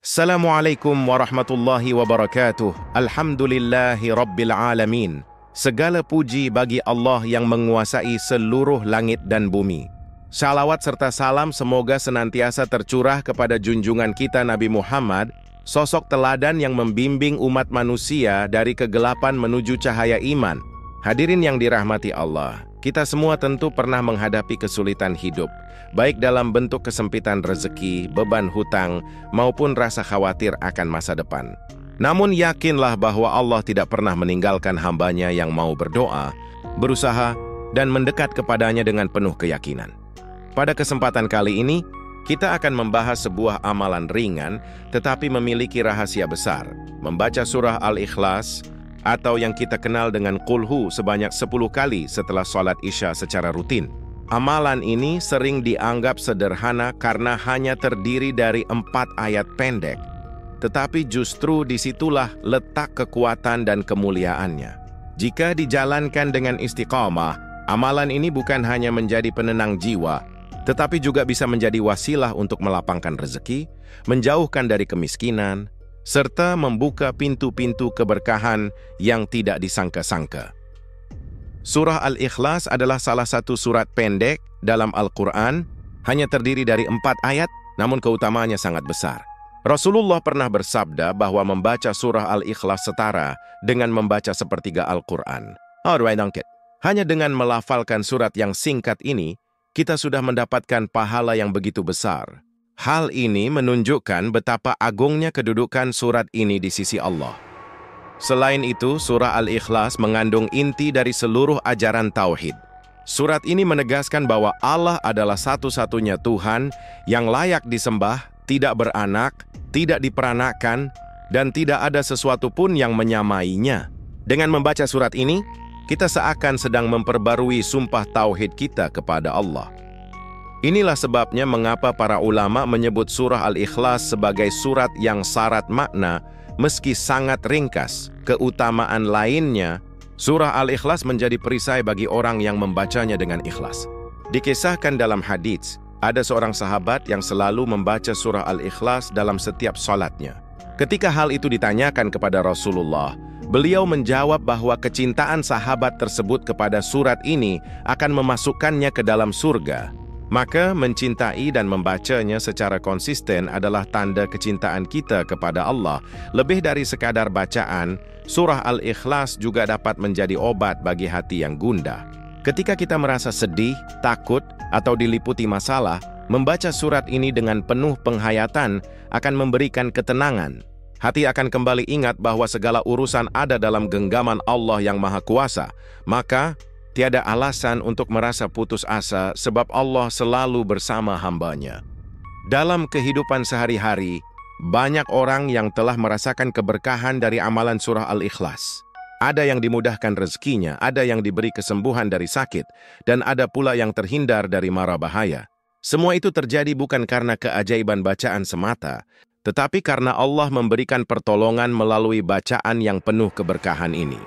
Assalamualaikum warahmatullahi wabarakatuh. Alhamdulillahi rabbil alamin. Segala puji bagi Allah yang menguasai seluruh langit dan bumi. Salawat serta salam semoga senantiasa tercurah kepada junjungan kita Nabi Muhammad, sosok teladan yang membimbing umat manusia dari kegelapan menuju cahaya iman. Hadirin yang dirahmati Allah, kita semua tentu pernah menghadapi kesulitan hidup, baik dalam bentuk kesempitan rezeki, beban hutang, maupun rasa khawatir akan masa depan. Namun yakinlah bahwa Allah tidak pernah meninggalkan hambanya yang mau berdoa, berusaha, dan mendekat kepadanya dengan penuh keyakinan. Pada kesempatan kali ini, kita akan membahas sebuah amalan ringan, tetapi memiliki rahasia besar, membaca surah Al-Ikhlas, atau yang kita kenal dengan Qulhu sebanyak 10 kali setelah sholat Isya secara rutin. Amalan ini sering dianggap sederhana karena hanya terdiri dari 4 ayat pendek. Tetapi justru disitulah letak kekuatan dan kemuliaannya. Jika dijalankan dengan istiqamah, amalan ini bukan hanya menjadi penenang jiwa, tetapi juga bisa menjadi wasilah untuk melapangkan rezeki, menjauhkan dari kemiskinan, serta membuka pintu-pintu keberkahan yang tidak disangka-sangka. Surah Al-Ikhlas adalah salah satu surat pendek dalam Al-Quran, hanya terdiri dari 4 ayat, namun keutamaannya sangat besar. Rasulullah pernah bersabda bahwa membaca surah Al-Ikhlas setara dengan membaca sepertiga Al-Quran. Hanya dengan melafalkan surat yang singkat ini, kita sudah mendapatkan pahala yang begitu besar. Hal ini menunjukkan betapa agungnya kedudukan surat ini di sisi Allah. Selain itu, surah Al-Ikhlas mengandung inti dari seluruh ajaran tauhid. Surat ini menegaskan bahwa Allah adalah satu-satunya Tuhan yang layak disembah, tidak beranak, tidak diperanakkan, dan tidak ada sesuatu pun yang menyamainya. Dengan membaca surat ini, kita seakan sedang memperbarui sumpah tauhid kita kepada Allah. Inilah sebabnya mengapa para ulama menyebut surah Al-Ikhlas sebagai surat yang syarat makna, meski sangat ringkas. Keutamaan lainnya, surah Al-Ikhlas menjadi perisai bagi orang yang membacanya dengan ikhlas. Dikisahkan dalam hadits, ada seorang sahabat yang selalu membaca surah Al-Ikhlas dalam setiap salatnya. Ketika hal itu ditanyakan kepada Rasulullah, beliau menjawab bahwa kecintaan sahabat tersebut kepada surat ini akan memasukkannya ke dalam surga. Maka mencintai dan membacanya secara konsisten adalah tanda kecintaan kita kepada Allah. Lebih dari sekadar bacaan, surah Al-Ikhlas juga dapat menjadi obat bagi hati yang gundah. Ketika kita merasa sedih, takut, atau diliputi masalah, membaca surat ini dengan penuh penghayatan akan memberikan ketenangan. Hati akan kembali ingat bahwa segala urusan ada dalam genggaman Allah yang Maha Kuasa. Maka, tiada alasan untuk merasa putus asa sebab Allah selalu bersama hambanya. Dalam kehidupan sehari-hari, banyak orang yang telah merasakan keberkahan dari amalan surah Al-Ikhlas. Ada yang dimudahkan rezekinya, ada yang diberi kesembuhan dari sakit, dan ada pula yang terhindar dari mara bahaya. Semua itu terjadi bukan karena keajaiban bacaan semata, tetapi karena Allah memberikan pertolongan melalui bacaan yang penuh keberkahan ini.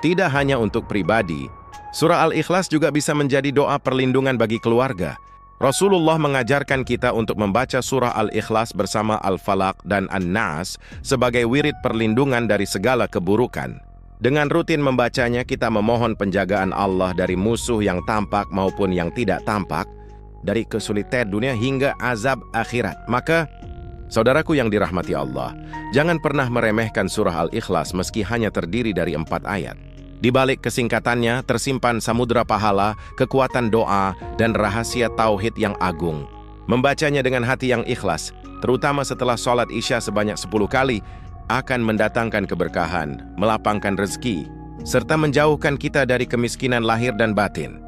Tidak hanya untuk pribadi, surah Al-Ikhlas juga bisa menjadi doa perlindungan bagi keluarga. Rasulullah mengajarkan kita untuk membaca surah Al-Ikhlas bersama Al-Falaq dan An-Nas sebagai wirid perlindungan dari segala keburukan. Dengan rutin membacanya, kita memohon penjagaan Allah dari musuh yang tampak maupun yang tidak tampak, dari kesulitan dunia hingga azab akhirat. Maka, saudaraku yang dirahmati Allah, jangan pernah meremehkan surah Al-Ikhlas meski hanya terdiri dari 4 ayat. Di balik kesingkatannya tersimpan samudera pahala, kekuatan doa, dan rahasia tauhid yang agung. Membacanya dengan hati yang ikhlas, terutama setelah sholat Isya sebanyak 10 kali, akan mendatangkan keberkahan, melapangkan rezeki, serta menjauhkan kita dari kemiskinan lahir dan batin.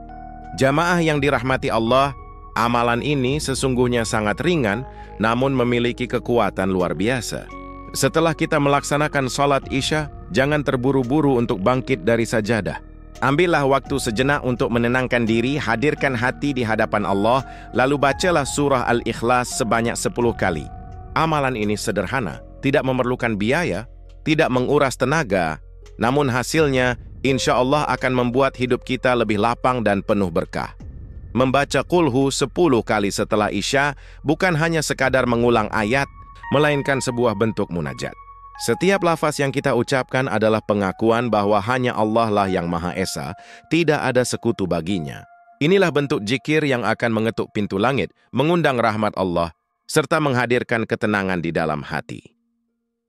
Jamaah yang dirahmati Allah, amalan ini sesungguhnya sangat ringan, namun memiliki kekuatan luar biasa. Setelah kita melaksanakan sholat Isya, jangan terburu-buru untuk bangkit dari sajadah. Ambillah waktu sejenak untuk menenangkan diri, hadirkan hati di hadapan Allah, lalu bacalah surah Al-Ikhlas sebanyak 10 kali. Amalan ini sederhana, tidak memerlukan biaya, tidak menguras tenaga, namun hasilnya insya Allah akan membuat hidup kita lebih lapang dan penuh berkah. Membaca Qulhu 10 kali setelah Isya bukan hanya sekadar mengulang ayat, melainkan sebuah bentuk munajat. Setiap lafaz yang kita ucapkan adalah pengakuan bahwa hanya Allah lah yang Maha Esa, tidak ada sekutu baginya. Inilah bentuk zikir yang akan mengetuk pintu langit, mengundang rahmat Allah, serta menghadirkan ketenangan di dalam hati.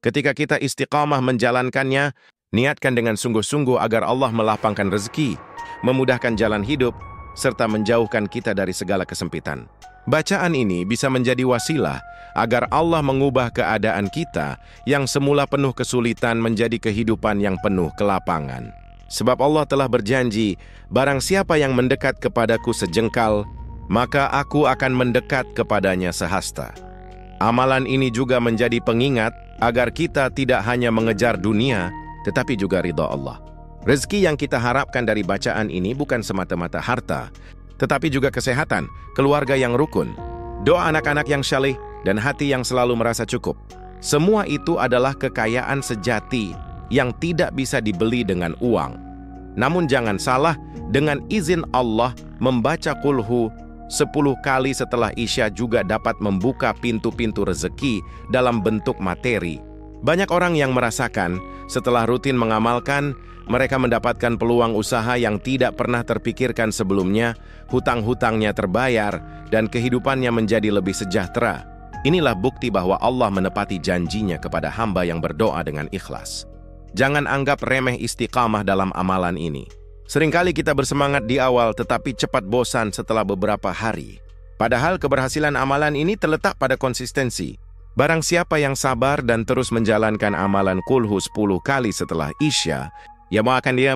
Ketika kita istiqamah menjalankannya, niatkan dengan sungguh-sungguh agar Allah melapangkan rezeki, memudahkan jalan hidup, serta menjauhkan kita dari segala kesempitan. Bacaan ini bisa menjadi wasilah agar Allah mengubah keadaan kita yang semula penuh kesulitan menjadi kehidupan yang penuh kelapangan. Sebab Allah telah berjanji, barang siapa yang mendekat kepadaku sejengkal, maka aku akan mendekat kepadanya sehasta. Amalan ini juga menjadi pengingat agar kita tidak hanya mengejar dunia, tetapi juga ridha Allah. Rezeki yang kita harapkan dari bacaan ini bukan semata-mata harta, tetapi juga kesehatan, keluarga yang rukun, doa anak-anak yang syaleh, dan hati yang selalu merasa cukup. Semua itu adalah kekayaan sejati yang tidak bisa dibeli dengan uang. Namun jangan salah, dengan izin Allah, membaca Qulhu 10 kali setelah Isya juga dapat membuka pintu-pintu rezeki dalam bentuk materi. Banyak orang yang merasakan, setelah rutin mengamalkan, mereka mendapatkan peluang usaha yang tidak pernah terpikirkan sebelumnya, hutang-hutangnya terbayar, dan kehidupannya menjadi lebih sejahtera. Inilah bukti bahwa Allah menepati janjinya kepada hamba yang berdoa dengan ikhlas. Jangan anggap remeh istiqamah dalam amalan ini. Seringkali kita bersemangat di awal tetapi cepat bosan setelah beberapa hari. Padahal keberhasilan amalan ini terletak pada konsistensi. Barang siapa yang sabar dan terus menjalankan amalan Qulhu 10 kali setelah Isya, dia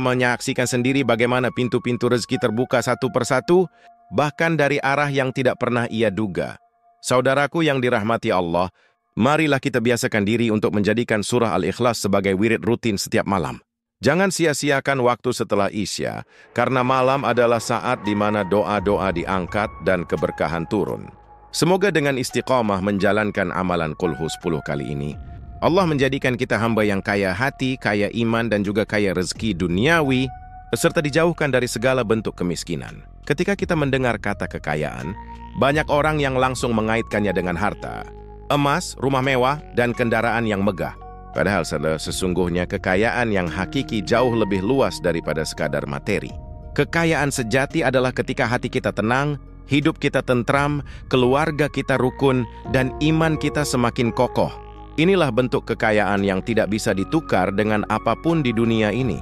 menyaksikan sendiri bagaimana pintu-pintu rezeki terbuka satu persatu, bahkan dari arah yang tidak pernah ia duga. Saudaraku yang dirahmati Allah, marilah kita biasakan diri untuk menjadikan surah Al-Ikhlas sebagai wirid rutin setiap malam. Jangan sia-siakan waktu setelah Isya, karena malam adalah saat di mana doa-doa diangkat dan keberkahan turun. Semoga dengan istiqamah menjalankan amalan Qulhu 10 kali ini, Allah menjadikan kita hamba yang kaya hati, kaya iman, dan juga kaya rezeki duniawi, serta dijauhkan dari segala bentuk kemiskinan. Ketika kita mendengar kata kekayaan, banyak orang yang langsung mengaitkannya dengan harta, emas, rumah mewah, dan kendaraan yang megah. Padahal sesungguhnya kekayaan yang hakiki jauh lebih luas daripada sekadar materi. Kekayaan sejati adalah ketika hati kita tenang, hidup kita tentram, keluarga kita rukun, dan iman kita semakin kokoh. Inilah bentuk kekayaan yang tidak bisa ditukar dengan apapun di dunia ini.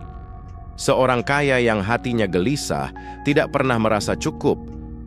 Seorang kaya yang hatinya gelisah, tidak pernah merasa cukup,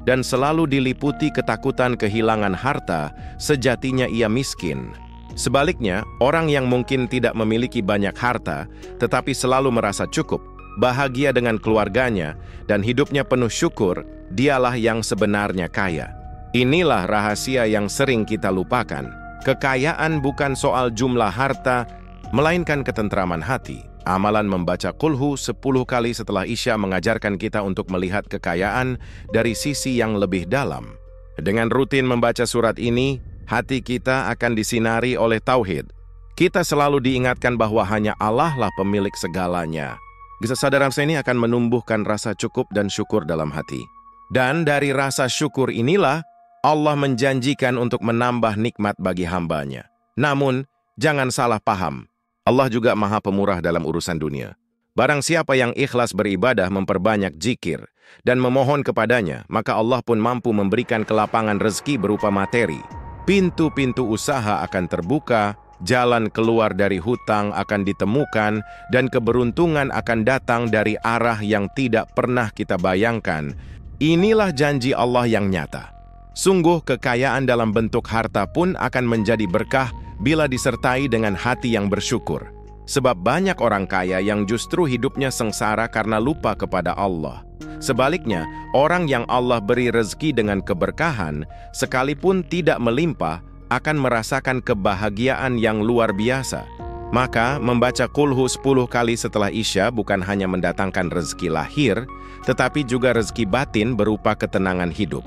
dan selalu diliputi ketakutan kehilangan harta, sejatinya ia miskin. Sebaliknya, orang yang mungkin tidak memiliki banyak harta, tetapi selalu merasa cukup, bahagia dengan keluarganya, dan hidupnya penuh syukur, dialah yang sebenarnya kaya. Inilah rahasia yang sering kita lupakan. Kekayaan bukan soal jumlah harta, melainkan ketentraman hati. Amalan membaca Qulhu 10 kali setelah Isya mengajarkan kita untuk melihat kekayaan dari sisi yang lebih dalam. Dengan rutin membaca surat ini, hati kita akan disinari oleh tauhid. Kita selalu diingatkan bahwa hanya Allah lah pemilik segalanya. Kesadaran ini akan menumbuhkan rasa cukup dan syukur dalam hati. Dan dari rasa syukur inilah, Allah menjanjikan untuk menambah nikmat bagi hambanya. Namun, jangan salah paham. Allah juga Maha Pemurah dalam urusan dunia. Barang siapa yang ikhlas beribadah memperbanyak zikir dan memohon kepadanya, maka Allah pun mampu memberikan kelapangan rezeki berupa materi. Pintu-pintu usaha akan terbuka, jalan keluar dari hutang akan ditemukan, dan keberuntungan akan datang dari arah yang tidak pernah kita bayangkan. Inilah janji Allah yang nyata. Sungguh kekayaan dalam bentuk harta pun akan menjadi berkah bila disertai dengan hati yang bersyukur. Sebab banyak orang kaya yang justru hidupnya sengsara karena lupa kepada Allah. Sebaliknya, orang yang Allah beri rezeki dengan keberkahan, sekalipun tidak melimpah, akan merasakan kebahagiaan yang luar biasa. Maka, membaca Qulhu 10 kali setelah Isya bukan hanya mendatangkan rezeki lahir, tetapi juga rezeki batin berupa ketenangan hidup.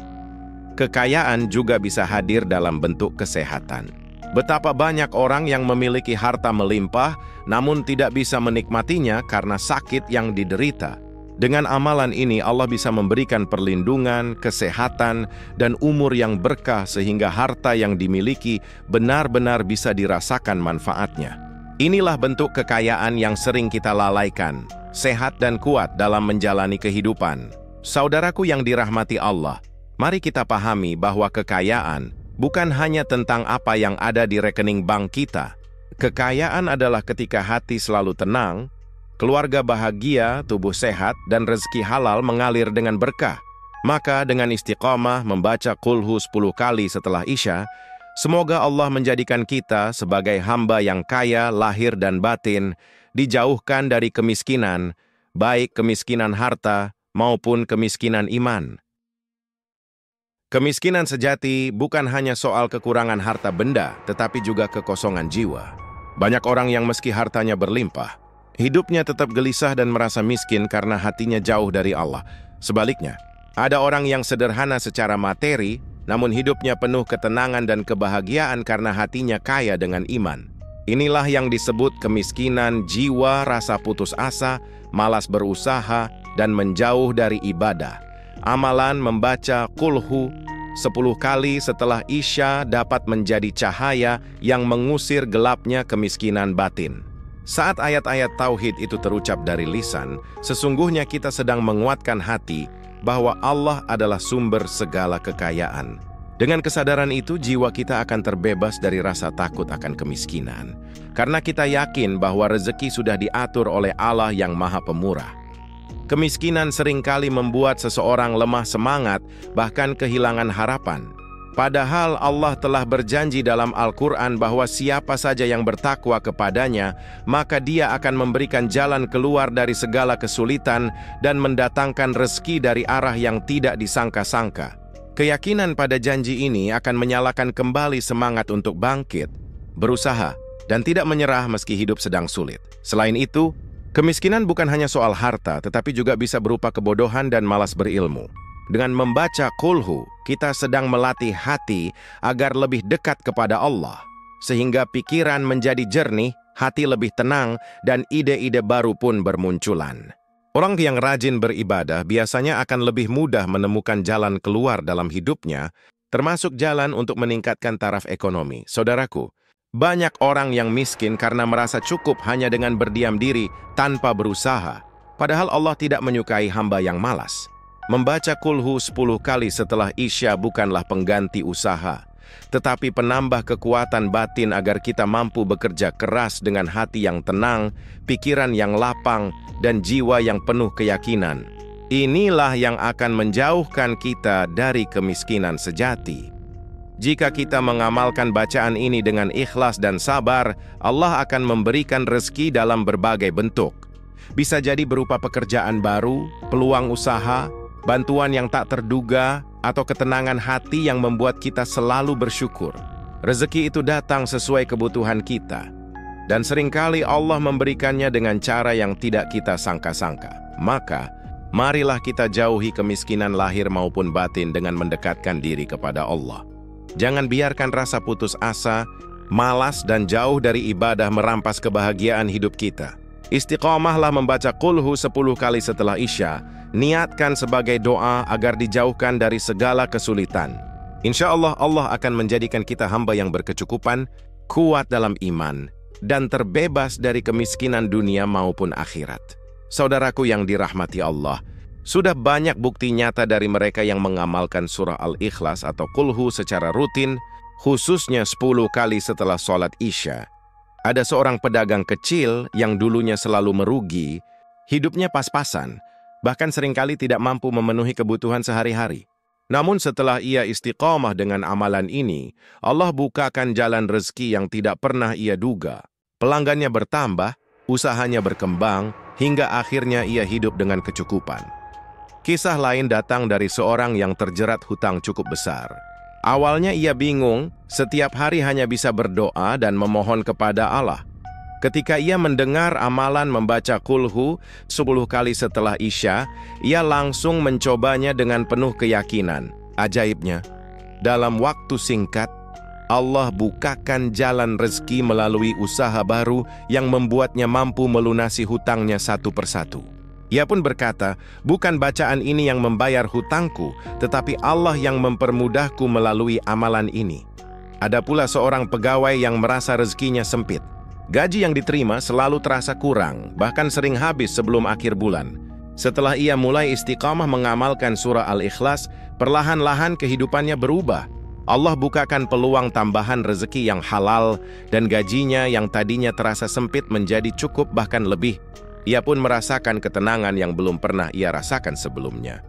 Kekayaan juga bisa hadir dalam bentuk kesehatan. Betapa banyak orang yang memiliki harta melimpah, namun tidak bisa menikmatinya karena sakit yang diderita. Dengan amalan ini Allah bisa memberikan perlindungan, kesehatan, dan umur yang berkah sehingga harta yang dimiliki benar-benar bisa dirasakan manfaatnya. Inilah bentuk kekayaan yang sering kita lalaikan, sehat dan kuat dalam menjalani kehidupan. Saudaraku yang dirahmati Allah, mari kita pahami bahwa kekayaan bukan hanya tentang apa yang ada di rekening bank kita. Kekayaan adalah ketika hati selalu tenang, keluarga bahagia, tubuh sehat, dan rezeki halal mengalir dengan berkah. Maka dengan istiqamah membaca Qul Hu 10 kali setelah Isya, semoga Allah menjadikan kita sebagai hamba yang kaya lahir dan batin, dijauhkan dari kemiskinan, baik kemiskinan harta maupun kemiskinan iman. Kemiskinan sejati bukan hanya soal kekurangan harta benda, tetapi juga kekosongan jiwa. Banyak orang yang meski hartanya berlimpah, hidupnya tetap gelisah dan merasa miskin karena hatinya jauh dari Allah. Sebaliknya, ada orang yang sederhana secara materi, namun hidupnya penuh ketenangan dan kebahagiaan karena hatinya kaya dengan iman. Inilah yang disebut kemiskinan jiwa, rasa putus asa, malas berusaha, dan menjauh dari ibadah. Amalan membaca Qul Hu 10 kali setelah Isya dapat menjadi cahaya yang mengusir gelapnya kemiskinan batin. Saat ayat-ayat tauhid itu terucap dari lisan, sesungguhnya kita sedang menguatkan hati bahwa Allah adalah sumber segala kekayaan. Dengan kesadaran itu, jiwa kita akan terbebas dari rasa takut akan kemiskinan. Karena kita yakin bahwa rezeki sudah diatur oleh Allah yang Maha Pemurah. Kemiskinan seringkali membuat seseorang lemah semangat, bahkan kehilangan harapan. Padahal Allah telah berjanji dalam Al-Quran bahwa siapa saja yang bertakwa kepadanya, maka Dia akan memberikan jalan keluar dari segala kesulitan dan mendatangkan rezeki dari arah yang tidak disangka-sangka. Keyakinan pada janji ini akan menyalakan kembali semangat untuk bangkit, berusaha, dan tidak menyerah meski hidup sedang sulit. Selain itu, kemiskinan bukan hanya soal harta, tetapi juga bisa berupa kebodohan dan malas berilmu. Dengan membaca Qul Hu, kita sedang melatih hati agar lebih dekat kepada Allah, sehingga pikiran menjadi jernih, hati lebih tenang, dan ide-ide baru pun bermunculan. Orang yang rajin beribadah biasanya akan lebih mudah menemukan jalan keluar dalam hidupnya, termasuk jalan untuk meningkatkan taraf ekonomi. Saudaraku, banyak orang yang miskin karena merasa cukup hanya dengan berdiam diri tanpa berusaha. Padahal Allah tidak menyukai hamba yang malas. Membaca Qul Hu 10 kali setelah Isya bukanlah pengganti usaha, tetapi penambah kekuatan batin agar kita mampu bekerja keras dengan hati yang tenang, pikiran yang lapang, dan jiwa yang penuh keyakinan. Inilah yang akan menjauhkan kita dari kemiskinan sejati. Jika kita mengamalkan bacaan ini dengan ikhlas dan sabar, Allah akan memberikan rezeki dalam berbagai bentuk. Bisa jadi berupa pekerjaan baru, peluang usaha, bantuan yang tak terduga, atau ketenangan hati yang membuat kita selalu bersyukur. Rezeki itu datang sesuai kebutuhan kita, dan seringkali Allah memberikannya dengan cara yang tidak kita sangka-sangka. Maka, marilah kita jauhi kemiskinan lahir maupun batin dengan mendekatkan diri kepada Allah. Jangan biarkan rasa putus asa, malas, dan jauh dari ibadah merampas kebahagiaan hidup kita. Istiqomahlah membaca Qul Hu 10 kali setelah Isya. Niatkan sebagai doa agar dijauhkan dari segala kesulitan. Insya Allah, Allah akan menjadikan kita hamba yang berkecukupan, kuat dalam iman, dan terbebas dari kemiskinan dunia maupun akhirat. Saudaraku yang dirahmati Allah, sudah banyak bukti nyata dari mereka yang mengamalkan surah Al-Ikhlas atau Qul Hu secara rutin, khususnya 10 kali setelah sholat Isya. Ada seorang pedagang kecil yang dulunya selalu merugi, hidupnya pas-pasan, bahkan seringkali tidak mampu memenuhi kebutuhan sehari-hari. Namun setelah ia istiqomah dengan amalan ini, Allah bukakan jalan rezeki yang tidak pernah ia duga. Pelanggannya bertambah, usahanya berkembang, hingga akhirnya ia hidup dengan kecukupan. Kisah lain datang dari seorang yang terjerat hutang cukup besar. Awalnya ia bingung, setiap hari hanya bisa berdoa dan memohon kepada Allah. Ketika ia mendengar amalan membaca Qul Hu 10 kali setelah Isya, ia langsung mencobanya dengan penuh keyakinan. Ajaibnya, dalam waktu singkat, Allah bukakan jalan rezeki melalui usaha baru yang membuatnya mampu melunasi hutangnya satu persatu. Ia pun berkata, bukan bacaan ini yang membayar hutangku, tetapi Allah yang mempermudahku melalui amalan ini. Ada pula seorang pegawai yang merasa rezekinya sempit. Gaji yang diterima selalu terasa kurang, bahkan sering habis sebelum akhir bulan. Setelah ia mulai istiqamah mengamalkan surah Al-Ikhlas, perlahan-lahan kehidupannya berubah. Allah bukakan peluang tambahan rezeki yang halal, dan gajinya yang tadinya terasa sempit menjadi cukup bahkan lebih. Ia pun merasakan ketenangan yang belum pernah ia rasakan sebelumnya.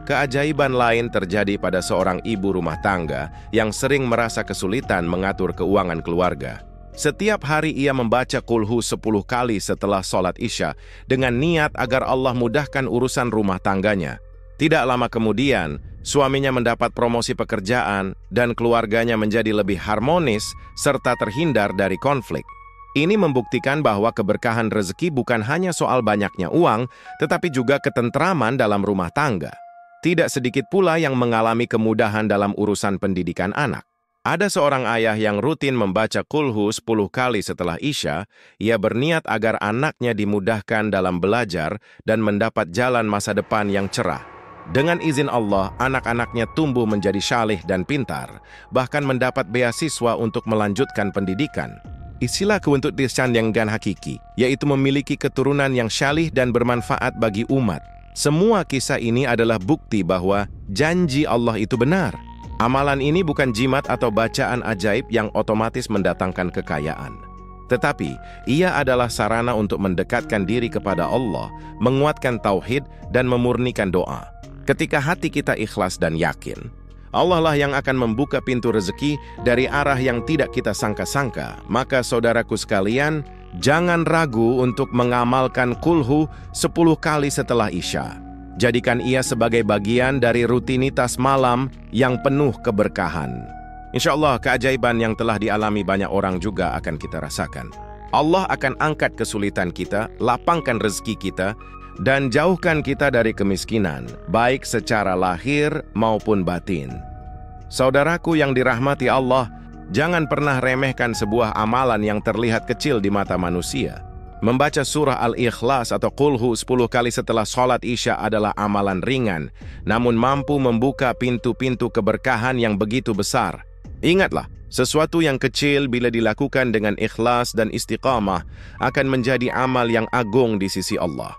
Keajaiban lain terjadi pada seorang ibu rumah tangga yang sering merasa kesulitan mengatur keuangan keluarga. Setiap hari ia membaca Qul Hu 10 kali setelah sholat Isya dengan niat agar Allah mudahkan urusan rumah tangganya. Tidak lama kemudian, suaminya mendapat promosi pekerjaan dan keluarganya menjadi lebih harmonis serta terhindar dari konflik. Ini membuktikan bahwa keberkahan rezeki bukan hanya soal banyaknya uang, tetapi juga ketentraman dalam rumah tangga. Tidak sedikit pula yang mengalami kemudahan dalam urusan pendidikan anak. Ada seorang ayah yang rutin membaca Qul Hu 10 kali setelah Isya. Ia berniat agar anaknya dimudahkan dalam belajar dan mendapat jalan masa depan yang cerah. Dengan izin Allah, anak-anaknya tumbuh menjadi syalih dan pintar, bahkan mendapat beasiswa untuk melanjutkan pendidikan. Istilah kewuntuddisan yang hakiki, yaitu memiliki keturunan yang syalih dan bermanfaat bagi umat. Semua kisah ini adalah bukti bahwa janji Allah itu benar. Amalan ini bukan jimat atau bacaan ajaib yang otomatis mendatangkan kekayaan. Tetapi, ia adalah sarana untuk mendekatkan diri kepada Allah, menguatkan tauhid, dan memurnikan doa. Ketika hati kita ikhlas dan yakin, Allah lah yang akan membuka pintu rezeki dari arah yang tidak kita sangka-sangka. Maka saudaraku sekalian, jangan ragu untuk mengamalkan Qul Hu 10 kali setelah Isya. Jadikan ia sebagai bagian dari rutinitas malam yang penuh keberkahan. Insya Allah keajaiban yang telah dialami banyak orang juga akan kita rasakan. Allah akan angkat kesulitan kita, lapangkan rezeki kita, dan jauhkan kita dari kemiskinan, baik secara lahir maupun batin. Saudaraku yang dirahmati Allah, jangan pernah remehkan sebuah amalan yang terlihat kecil di mata manusia. Membaca surah Al-Ikhlas atau Qul Hu 10 kali setelah sholat Isya adalah amalan ringan, namun mampu membuka pintu-pintu keberkahan yang begitu besar. Ingatlah, sesuatu yang kecil bila dilakukan dengan ikhlas dan istiqamah akan menjadi amal yang agung di sisi Allah.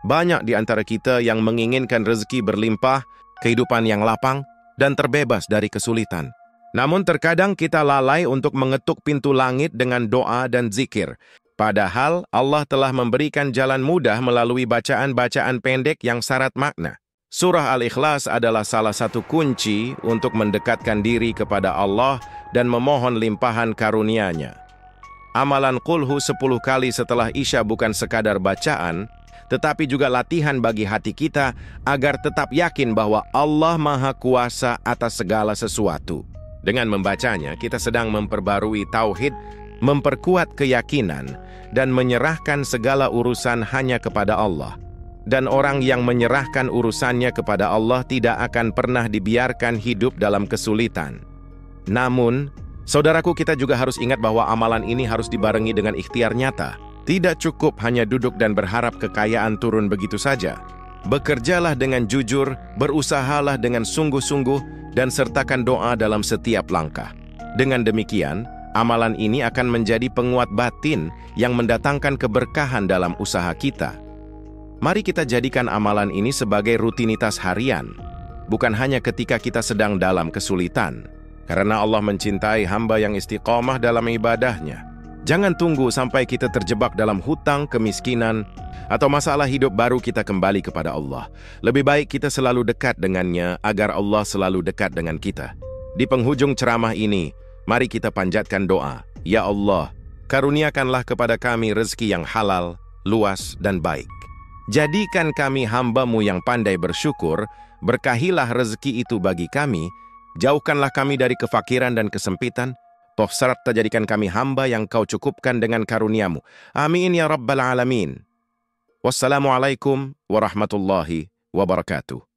Banyak di antara kita yang menginginkan rezeki berlimpah, kehidupan yang lapang, dan terbebas dari kesulitan. Namun terkadang kita lalai untuk mengetuk pintu langit dengan doa dan zikir. Padahal Allah telah memberikan jalan mudah melalui bacaan-bacaan pendek yang syarat makna. Surah Al-Ikhlas adalah salah satu kunci untuk mendekatkan diri kepada Allah dan memohon limpahan karunia-Nya. Amalan Qul Hu 10 kali setelah Isya bukan sekadar bacaan, tetapi juga latihan bagi hati kita agar tetap yakin bahwa Allah Maha Kuasa atas segala sesuatu. Dengan membacanya, kita sedang memperbarui tauhid, memperkuat keyakinan, dan menyerahkan segala urusan hanya kepada Allah. Dan orang yang menyerahkan urusannya kepada Allah tidak akan pernah dibiarkan hidup dalam kesulitan. Namun, saudaraku, kita juga harus ingat bahwa amalan ini harus dibarengi dengan ikhtiar nyata. Tidak cukup hanya duduk dan berharap kekayaan turun begitu saja. Bekerjalah dengan jujur, berusahalah dengan sungguh-sungguh, dan sertakan doa dalam setiap langkah. Dengan demikian, amalan ini akan menjadi penguat batin yang mendatangkan keberkahan dalam usaha kita. Mari kita jadikan amalan ini sebagai rutinitas harian, bukan hanya ketika kita sedang dalam kesulitan. Karena Allah mencintai hamba yang istiqomah dalam ibadahnya. Jangan tunggu sampai kita terjebak dalam hutang, kemiskinan, atau masalah hidup baru kita kembali kepada Allah. Lebih baik kita selalu dekat dengannya agar Allah selalu dekat dengan kita. Di penghujung ceramah ini, mari kita panjatkan doa. Ya Allah, karuniakanlah kepada kami rezeki yang halal, luas, dan baik. Jadikan kami hamba-Mu yang pandai bersyukur, berkahilah rezeki itu bagi kami, jauhkanlah kami dari kefakiran dan kesempitan, toh serta jadikan kami hamba yang Kau cukupkan dengan karunia-Mu. Amin ya Rabbal Alamin. Wassalamualaikum warahmatullahi wabarakatuh.